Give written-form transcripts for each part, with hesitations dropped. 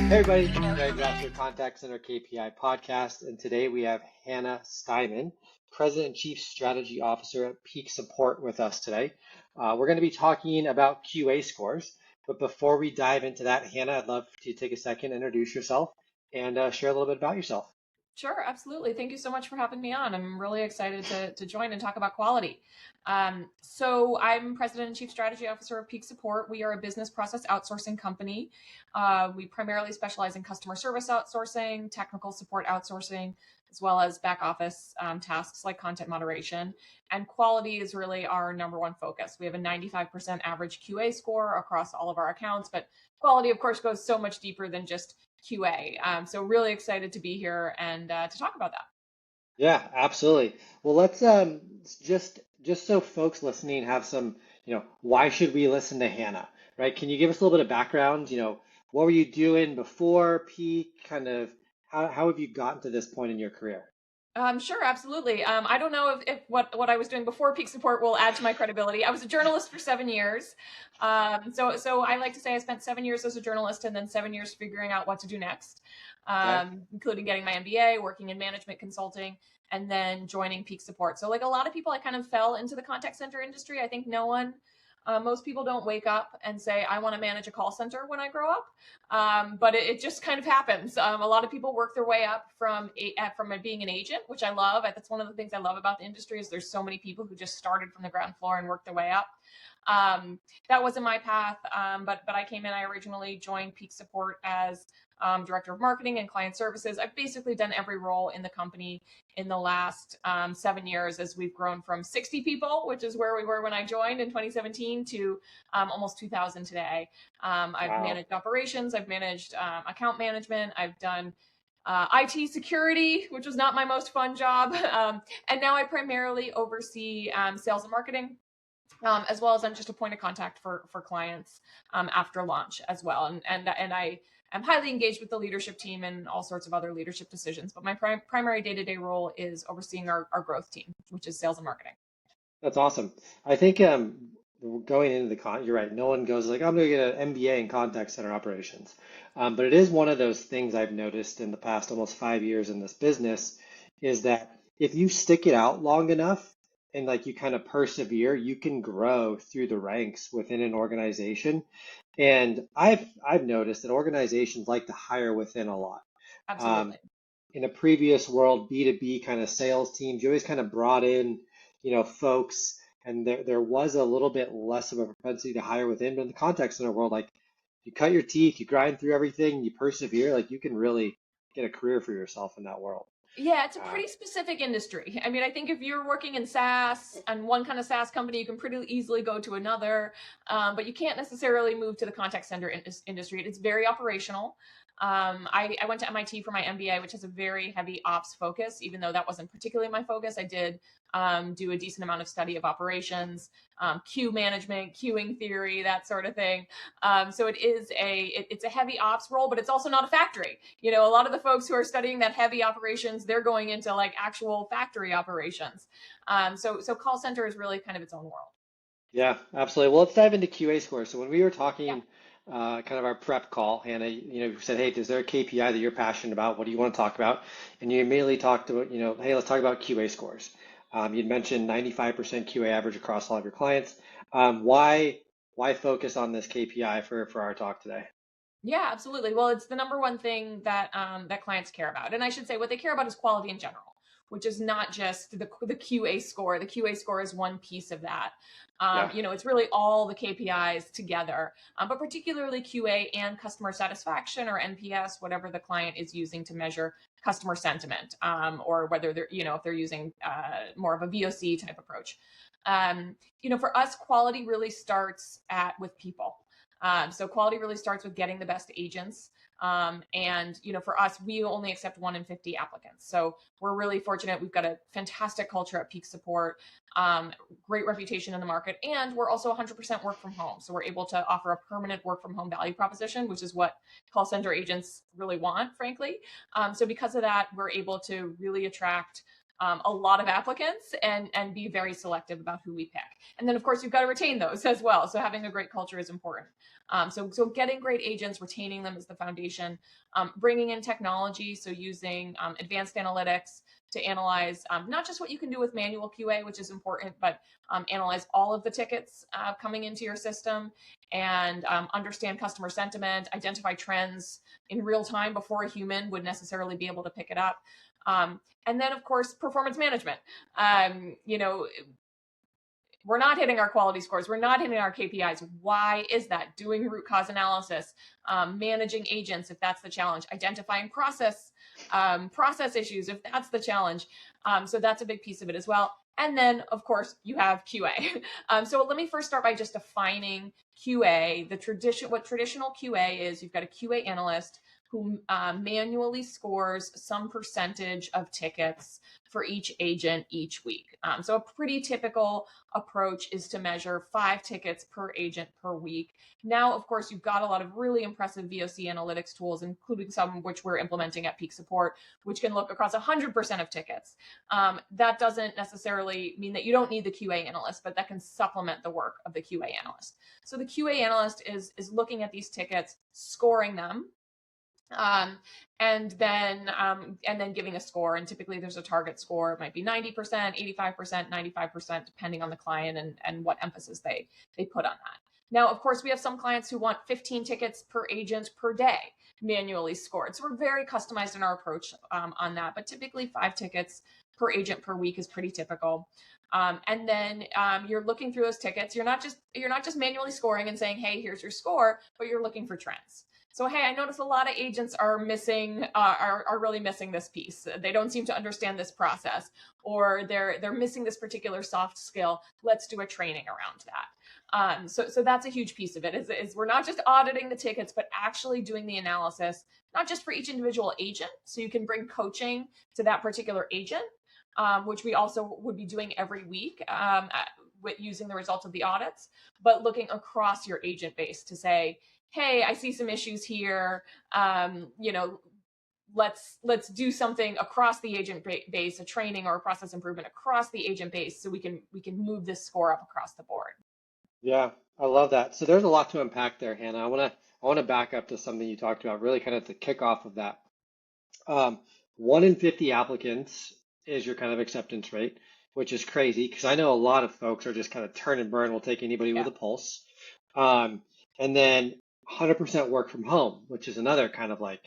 Hey everybody, Greg Rasser, Contact Center KPI podcast, and today we have Hannah Steiman, President and Chief Strategy Officer at Peak Support with us today. We're going to be talking about QA scores, but before we dive into that, Hannah, I'd love to take a second, introduce yourself, and share a little bit about yourself. Sure, absolutely. Thank you so much for having me on. I'm really excited to join and talk about quality. So I'm President and Chief Strategy Officer of Peak Support. We are a business process outsourcing company. We primarily specialize in customer service outsourcing, technical support outsourcing, as well as back office tasks like content moderation. And quality is really our number one focus. We have a 95% average QA score across all of our accounts, but quality, of course, goes so much deeper than just QA. So really excited to be here and to talk about that. Yeah, absolutely. Well, let's just so folks listening have some, why should we listen to Hannah, right? Can you give us a little bit of background? What were you doing before Peak? Kind of how have you gotten to this point in your career? Sure, absolutely. I don't know if what I was doing before Peak Support will add to my credibility. I was a journalist for 7 years. So I like to say I spent 7 years as a journalist and then 7 years figuring out what to do next, Okay. including getting my MBA, working in management consulting, and then joining Peak Support. So like a lot of people, I kind of fell into the contact center industry. I think most people don't wake up and say, I want to manage a call center when I grow up. But it just kind of happens. A lot of people work their way up from being an agent, which I love. That's one of the things I love about the industry is there's so many people who just started from the ground floor and worked their way up. That wasn't my path, but I came in. I originally joined Peak Support as director of marketing and client services. I've basically done every role in the company in the last 7 years as we've grown from 60 people, which is where we were when I joined in 2017, to almost 2,000 today. I've Wow. managed operations, I've managed account management, I've done IT security, which was not my most fun job. And now I primarily oversee sales and marketing, as well as I'm just a point of contact for clients after launch as well. And I am highly engaged with the leadership team and all sorts of other leadership decisions. But my primary day-to-day role is overseeing our growth team, which is sales and marketing. That's awesome. I think going into you're right. No one goes like, I'm going to get an MBA in contact center operations. But it is one of those things I've noticed in the past almost 5 years in this business is that if you stick it out long enough and like you kind of persevere, you can grow through the ranks within an organization. And I've noticed that organizations like to hire within a lot. Um, Absolutely. in a previous world, B2B kind of sales teams, you always kind of brought in, folks, and there was a little bit less of a propensity to hire within. But in the contact center world, like you cut your teeth, you grind through everything, you persevere, like you can really get a career for yourself in that world. Yeah, it's a Uh, pretty specific industry. I mean, I think if you're working in SaaS and one kind of SaaS company, you can pretty easily go to another, but you can't necessarily move to the contact center industry. It's very operational. I went to MIT for my MBA, which has a very heavy ops focus, even though that wasn't particularly my focus. I did do a decent amount of study of operations, queue management, queuing theory, that sort of thing. So it's a heavy ops role, but it's also not a factory. A lot of the folks who are studying that heavy operations, they're going into like actual factory operations. So call center is really kind of its own world. yeah, absolutely. Well, let's dive into QA scores. So when we were Yeah. talking, kind of our prep call, Hannah, you said, hey, is there a KPI that you're passionate about? What do you want to talk about? And you immediately talked about, hey, let's talk about QA scores. You'd mentioned 95% QA average across all of your clients. Why focus on this KPI for our talk today? Yeah, absolutely. Well, it's the number one thing that clients care about, and I should say what they care about is quality in general, which is not just the QA score. The QA score is one piece of that. Yeah. It's really all the KPIs together, but particularly QA and customer satisfaction or NPS, whatever the client is using to measure customer sentiment, or whether they're if they're using more of a VOC type approach. For us, quality really starts with people. So quality really starts with getting the best agents. And for us, we only accept 1 in 50 applicants. So we're really fortunate. We've got a fantastic culture at Peak Support, great reputation in the market, and we're also 100% work from home. So we're able to offer a permanent work from home value proposition, which is what call center agents really want, frankly. So because of that, we're able to really attract a lot of applicants and be very selective about who we pick. And then, of course, you've got to retain those as well. So having a great culture is important. So getting great agents, retaining them is the foundation. Bringing in technology, so using advanced analytics to analyze not just what you can do with manual QA, which is important, but analyze all of the tickets coming into your system and understand customer sentiment, identify trends in real time before a human would necessarily be able to pick it up. And then, of course, performance management. You know, we're not hitting our quality scores. We're not hitting our KPIs. Why is that? Doing root cause analysis, managing agents if that's the challenge, identifying process issues if that's the challenge. So that's a big piece of it as well. And then, of course, you have QA. So let me first start by just defining QA. What traditional QA is, you've got a QA analyst who manually scores some percentage of tickets for each agent each week. So a pretty typical approach is to measure 5 tickets per agent per week. Now, of course, you've got a lot of really impressive VOC analytics tools, including some which we're implementing at Peak Support, which can look across 100% of tickets. That doesn't necessarily mean that you don't need the QA analyst, but that can supplement the work of the QA analyst. So the QA analyst is looking at these tickets, scoring them, um, and then giving a score. And typically there's a target score. It might be 90%, 85%, 95%, depending on the client and what emphasis they put on that. Now, of course, we have some clients who want 15 tickets per agent per day manually scored. So we're very customized in our approach on that. But typically 5 tickets per agent per week is pretty typical. And then you're looking through those tickets. You're not just manually scoring and saying, hey, here's your score, but you're looking for trends. So, hey, I notice a lot of agents are really missing this piece. They don't seem to understand this process, or they're missing this particular soft skill. Let's do a training around that. So that's a huge piece of it. Is we're not just auditing the tickets, but actually doing the analysis, not just for each individual agent. So you can bring coaching to that particular agent, which we also would be doing every week. With using the results of the audits, but looking across your agent base to say, hey, I see some issues here. Let's do something across the agent base, a training or a process improvement across the agent base, so we can move this score up across the board. Yeah, I love that. So there's a lot to unpack there, Hannah. I wanna back up to something you talked about, really kind of the kickoff of that. Um, 1 in 50 applicants is your kind of acceptance rate, which is crazy because I know a lot of folks are just kind of turn and burn, will take anybody with Yeah. a pulse. And then 100% work from home, which is another kind of like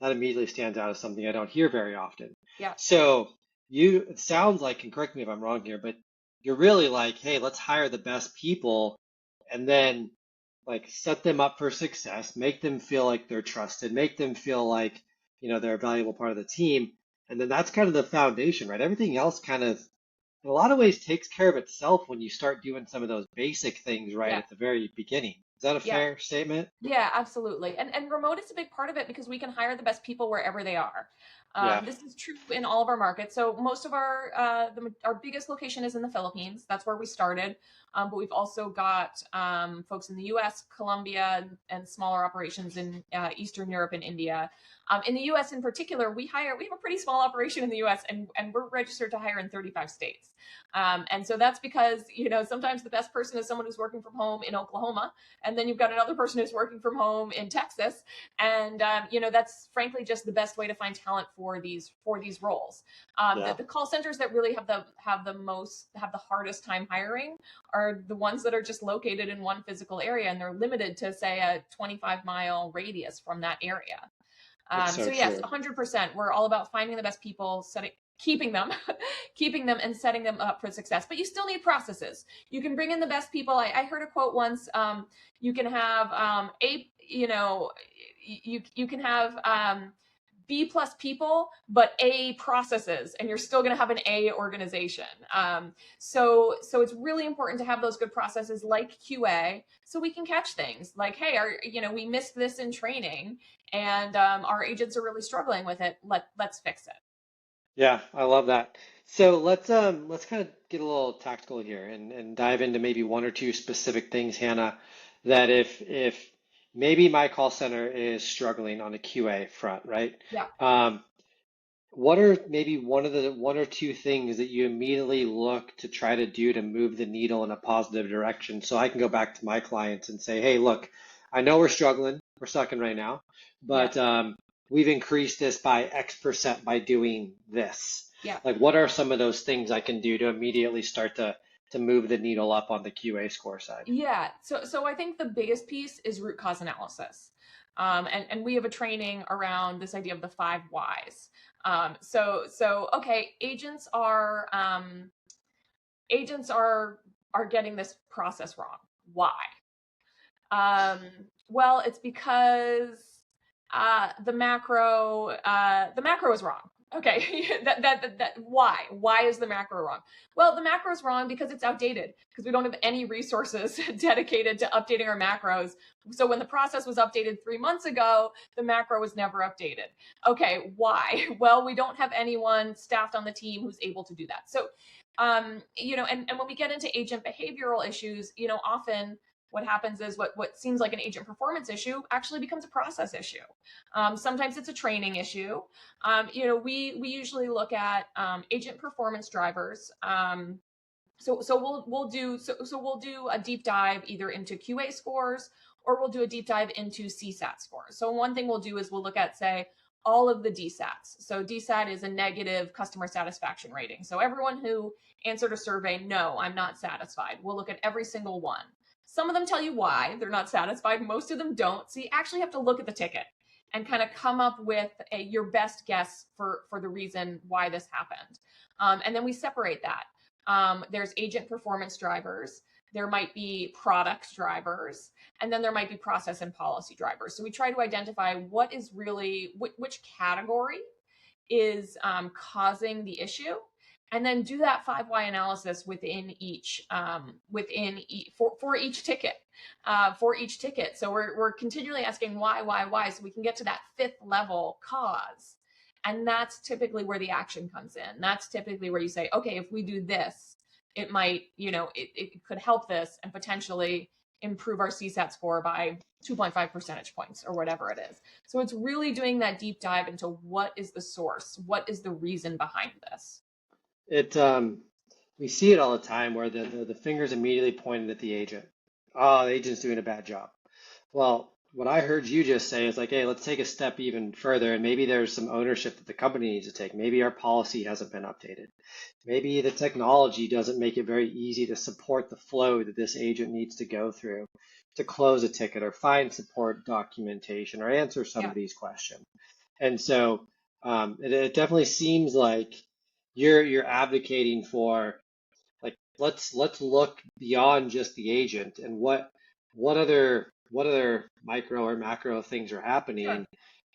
that immediately stands out as something I don't hear very often. Yeah. So it sounds like, and correct me if I'm wrong here, but you're really like, hey, let's hire the best people and then like set them up for success, make them feel like they're trusted, make them feel like, they're a valuable part of the team. And then that's kind of the foundation, right? Everything else kind of, in a lot of ways, takes care of itself when you start doing some of those basic things right Yeah. at the very beginning. Is that a Yeah. fair statement? Yeah, absolutely. And remote is a big part of it because we can hire the best people wherever they are. Yeah. This is true in all of our markets. So most of our biggest location is in the Philippines. That's where we started. But we've also got folks in the U.S., Colombia, and smaller operations in Eastern Europe and India. In the U.S. in particular, we have a pretty small operation in the U.S. and we're registered to hire in 35 states. And so that's because sometimes the best person is someone who's working from home in Oklahoma, and then you've got another person who's working from home in Texas, and that's frankly just the best way to find talent for these roles. Yeah. The call centers that really have the hardest time hiring are the ones that are just located in one physical area, and they're limited to, say, a 25-mile radius from that area. It's so So yes, true. 100%. We're all about finding the best people, keeping them, keeping them, and setting them up for success. But you still need processes. You can bring in the best people. I heard a quote once. You can have you can have B plus people, but A processes, and you're still going to have an A organization. So it's really important to have those good processes like QA, so we can catch things like, hey, we missed this in training, and our agents are really struggling with it. Let's fix it. Yeah, I love that. So let's kind of get a little tactical here and dive into maybe one or two specific things, Hannah, that if maybe my call center is struggling on a QA front, right? Yeah. Um, what are maybe one or two things that you immediately look to try to do to move the needle in a positive direction? So I can go back to my clients and say, hey, look, I know we're struggling, we're sucking right now, Yeah. but we've increased this by X% by doing this. Yeah. Like, what are some of those things I can do to immediately start to move the needle up on the QA score side? Yeah. So I think the biggest piece is root cause analysis. And we have a training around this idea of the 5 whys. So okay, agents are getting this process wrong. Why? Um, well, it's because the macro is wrong. Okay, why is the macro wrong? Well, the macro is wrong because it's outdated, because we don't have any resources dedicated to updating our macros. So when the process was updated 3 months ago, the macro was never updated. Okay, why? Well, we don't have anyone staffed on the team who's able to do that. So and when we get into agent behavioral issues, often what happens is what seems like an agent performance issue actually becomes a process issue. Sometimes it's a training issue. We usually look at agent performance drivers. We'll do a deep dive either into QA scores, or we'll do a deep dive into CSAT scores. So one thing we'll do is we'll look at, say, all of the DSATs. So DSAT is a negative customer satisfaction rating. So everyone who answered a survey, no, I'm not satisfied. We'll look at every single one. Some of them tell you why they're not satisfied. Most of them don't. So you actually have to look at the ticket and kind of come up with your best guess for the reason why this happened. And then we separate that. There's agent performance drivers, there might be product drivers, and then there might be process and policy drivers. So we try to identify what is really, which category is causing the issue, and then do that 5 why analysis within each for each ticket. So we're continually asking why, so we can get to that fifth level cause. And that's typically where the action comes in. That's typically where you say, okay, if we do this, it might, it could help this and potentially improve our CSAT score by 2.5 percentage points or whatever it is. So it's really doing that deep dive into what is the source, what is the reason behind this. It We see it all the time where the finger's immediately pointed at the agent. Oh, the agent's doing a bad job. Well, what I heard you just say is like, hey, let's take a step even further, and maybe there's some ownership that the company needs to take. Maybe our policy hasn't been updated. Maybe the technology doesn't make it very easy to support the flow that this agent needs to go through to close a ticket or find support documentation or answer some Yeah. of these questions. And so it definitely seems like you're advocating for like let's look beyond just the agent and what other micro or macro things are Sure. happening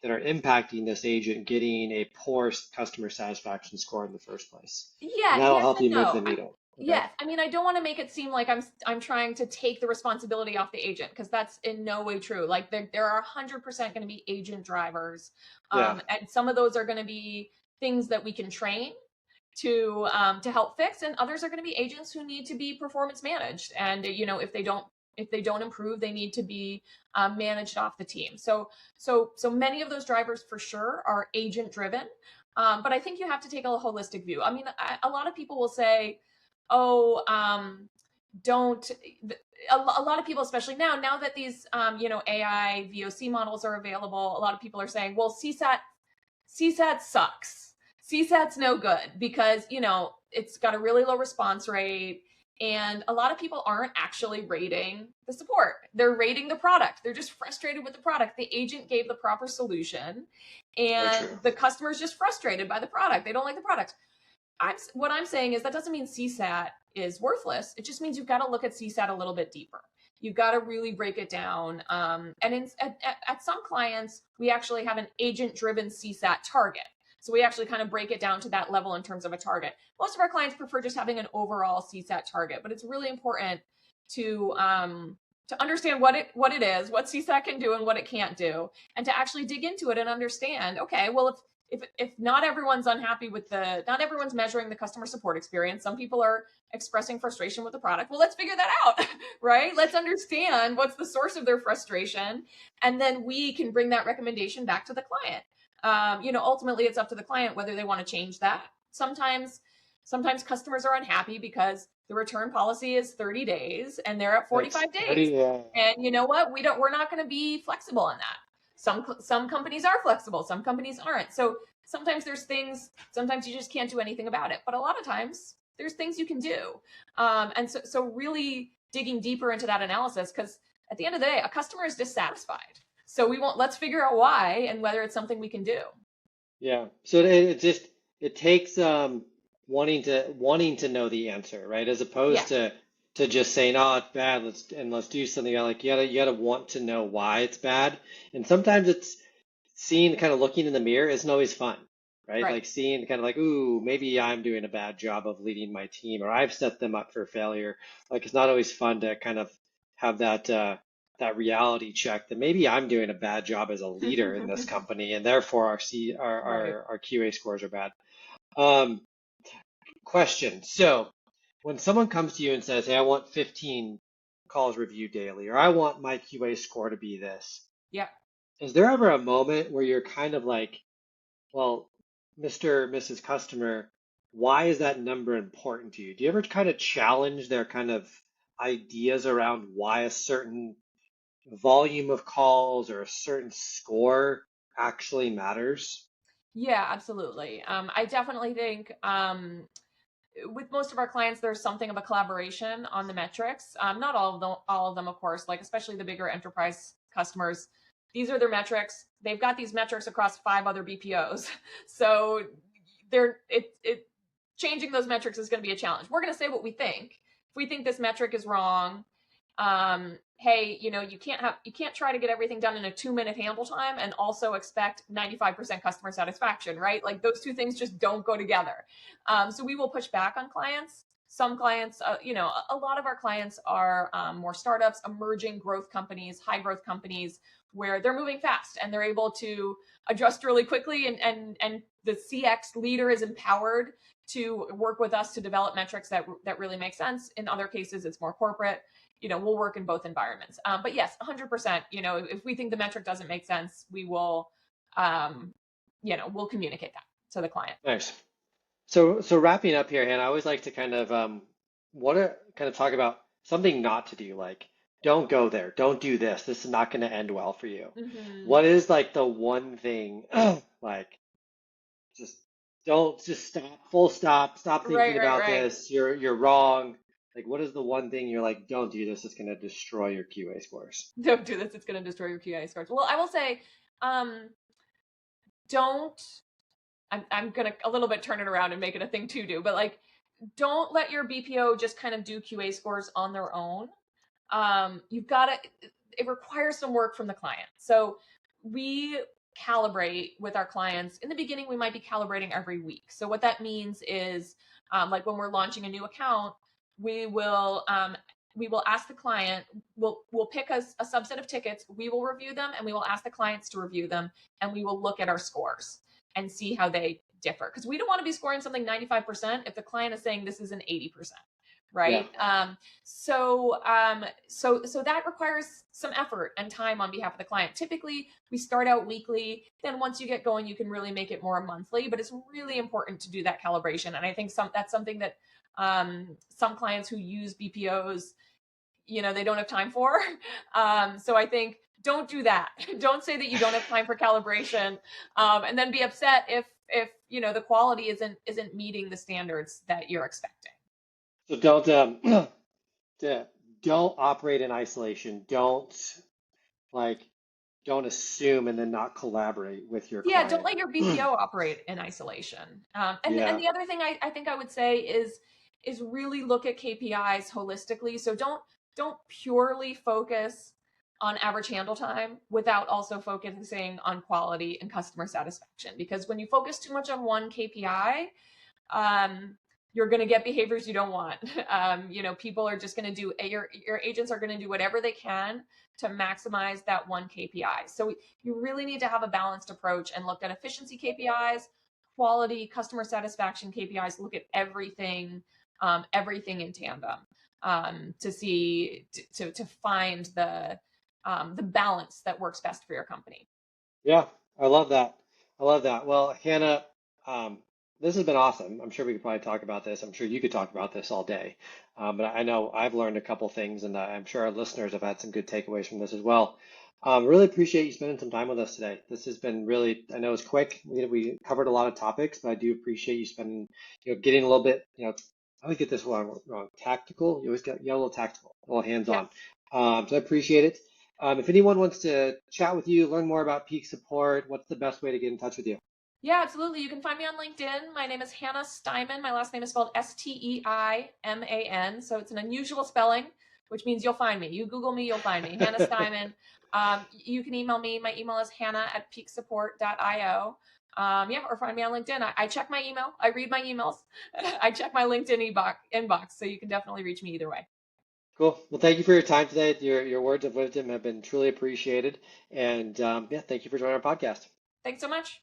that are impacting this agent getting a poor customer satisfaction score in the first place. And Yeah, that'll yes help you and move no. the needle. Okay. Yes, I mean, I don't want to make it seem like I'm trying to take the responsibility off the agent, because that's in no way true. Like there are 100% going to be agent drivers, Yeah, and some of those are going to be things that we can train to help fix, and others are going to be agents who need to be performance managed. And if they don't improve, they need to be managed off the team. So many of those drivers for sure are agent driven, but I think you have to take a holistic view. I mean, a lot of people will say, oh, don't a lot of people, especially now that these AI VOC models are available, a lot of people are saying, well, CSAT sucks. CSAT's no good because it's got a really low response rate, and a lot of people aren't actually rating the support. They're rating the product. They're just frustrated with the product. The agent gave the proper solution, very and true. the customer's just frustrated by the product. They don't like the product. What I'm saying is that doesn't mean CSAT is worthless. It just means you've got to look at CSAT a little bit deeper. You've got to really break it down. At some clients, we actually have an agent-driven CSAT target. So we actually kind of break it down to that level in terms of a target. Most of our clients prefer just having an overall CSAT target, but it's really important to understand what it is, what CSAT can do and what it can't do, and to actually dig into it and understand, okay, well, if not everyone's unhappy with not everyone's measuring the customer support experience. Some people are expressing frustration with the product. Well, let's figure that out, right? Let's understand what's the source of their frustration, and then we can bring that recommendation back to the client. Ultimately it's up to the client whether they want to change that. Sometimes customers are unhappy because the return policy is 30 days and they're at It's 45 30, days. yeah. And you know what? We're not going to be flexible on that. Some companies are flexible, some companies aren't. So sometimes you just can't do anything about it. But a lot of times there's things you can do. And so really digging deeper into that analysis, because at the end of the day, a customer is dissatisfied. So let's figure out why and whether it's something we can do. Yeah. So it takes wanting to know the answer, right? As Yeah. opposed to just saying, "Oh, it's bad. Let's do something." Like you gotta want to know why it's bad. And sometimes it's seeing, kind of looking in the mirror isn't always fun, right? Right. Like seeing kind of like, "Ooh, maybe I'm doing a bad job of leading my team, or I've set them up for failure." Like it's not always fun to kind of have that reality check that maybe I'm doing a bad job as a leader in this company, and therefore our C Right. our QA scores are bad. Um, Question. So when someone comes to you and says, "Hey, I want 15 calls reviewed daily," or "I want my QA score to be this," Yeah. is there ever a moment where you're kind of like, "Well, Mr. or Mrs. Customer, why is that number important to you?" Do you ever kind of challenge their kind of ideas around why a certain volume of calls or a certain score actually matters? Yeah, absolutely. I definitely think with most of our clients, there's something of a collaboration on the metrics. Not all of them, of course. Like especially the bigger enterprise customers, these are their metrics. They've got these metrics across 5 other BPOs, so it changing those metrics is going to be a challenge. We're going to say what we think. If we think this metric is wrong, hey, you can't try to get everything done in a 2-minute handle time and also expect 95% customer satisfaction, right? Like those two things just don't go together. So we will push back on clients. Some clients, a lot of our clients are more startups, emerging growth companies, high growth companies, where they're moving fast and they're able to adjust really quickly, and the CX leader is empowered to work with us to develop metrics that really make sense. In other cases, it's more corporate. We'll work in both environments. But yes, 100%. If we think the metric doesn't make sense, um, we'll communicate that to the client. Nice. So wrapping up here, Hannah, I always like to kind of want to kind of talk about something not to do, like don't go there, don't do this. This is not going to end well for you. Hmm. What is like the one thing, like just don't just stop, full stop Right, thinking right, about right. this. You're wrong. Like what is the one thing you're like, don't do this, it's going to destroy your QA scores. Don't do this. It's going to destroy your QA scores. Well, I will say, um, don't. I'm going to a little bit turn it around and make it a thing to do, but like, don't let your BPO just kind of do QA scores on their own. You've got to, it requires some work from the client. So we calibrate with our clients. In the beginning, we might be calibrating every week. So what that means is, like when we're launching a new account, we will ask the client, we'll pick a subset of tickets, we will review them, and we will ask the clients to review them, and we will look at our scores and see how they differ, because we don't want to be scoring something 95% if the client is saying this is an 80%, Yeah. right? So that requires some effort and time on behalf of the client. Typically we start out weekly, then once you get going you can really make it more monthly, but it's really important to do that calibration. And I think that's something that some clients who use BPOs, they don't have time for. So I think don't do that. Don't say that you don't have time for calibration, and then be upset if the quality isn't meeting the standards that you're expecting. So don't d- don't operate in isolation. Like don't assume and then not collaborate with your Yeah, don't client. let your BPO operate in isolation. And Yeah. the other thing I think I would say is really look at KPIs holistically. So don't purely focus on average handle time without also focusing on quality and customer satisfaction. Because when you focus too much on one KPI, you're going to get behaviors you don't want. People are just going to do, your agents are going to do whatever they can to maximize that one KPI. So you really need to have a balanced approach and look at efficiency KPIs, quality, customer satisfaction KPIs. Look at everything in tandem, to see to find the balance that works best for your company. Yeah, I love that. I love that. Well, Hannah, um, this has been awesome. I'm sure we could probably talk about this. I'm sure you could talk about this all day. But I know I've learned a couple things, and I'm sure our listeners have had some good takeaways from this as well. Really appreciate you spending some time with us today. This has been really, I know it's quick. We covered a lot of topics, but I do appreciate you spending, getting a little bit, I always get this wrong. Tactical. You always get a little tactical, a little Yeah. hands-on. So I appreciate it. If anyone wants to chat with you, learn more about peak support, what's the best way to get in touch with you? Yeah, absolutely. You can find me on LinkedIn. My name is Hannah Steiman. My last name is spelled Steiman. So it's an unusual spelling, which means you'll find me. You Google me, you'll find me. Hannah Steiman. You can email me. My email is hannah@peaksupport.io. Yeah, or find me on LinkedIn. I check my email. I read my emails. I check my LinkedIn inbox. So you can definitely reach me either way. Cool. Well, thank you for your time today. Your words of wisdom have been truly appreciated. And yeah, thank you for joining our podcast. Thanks so much.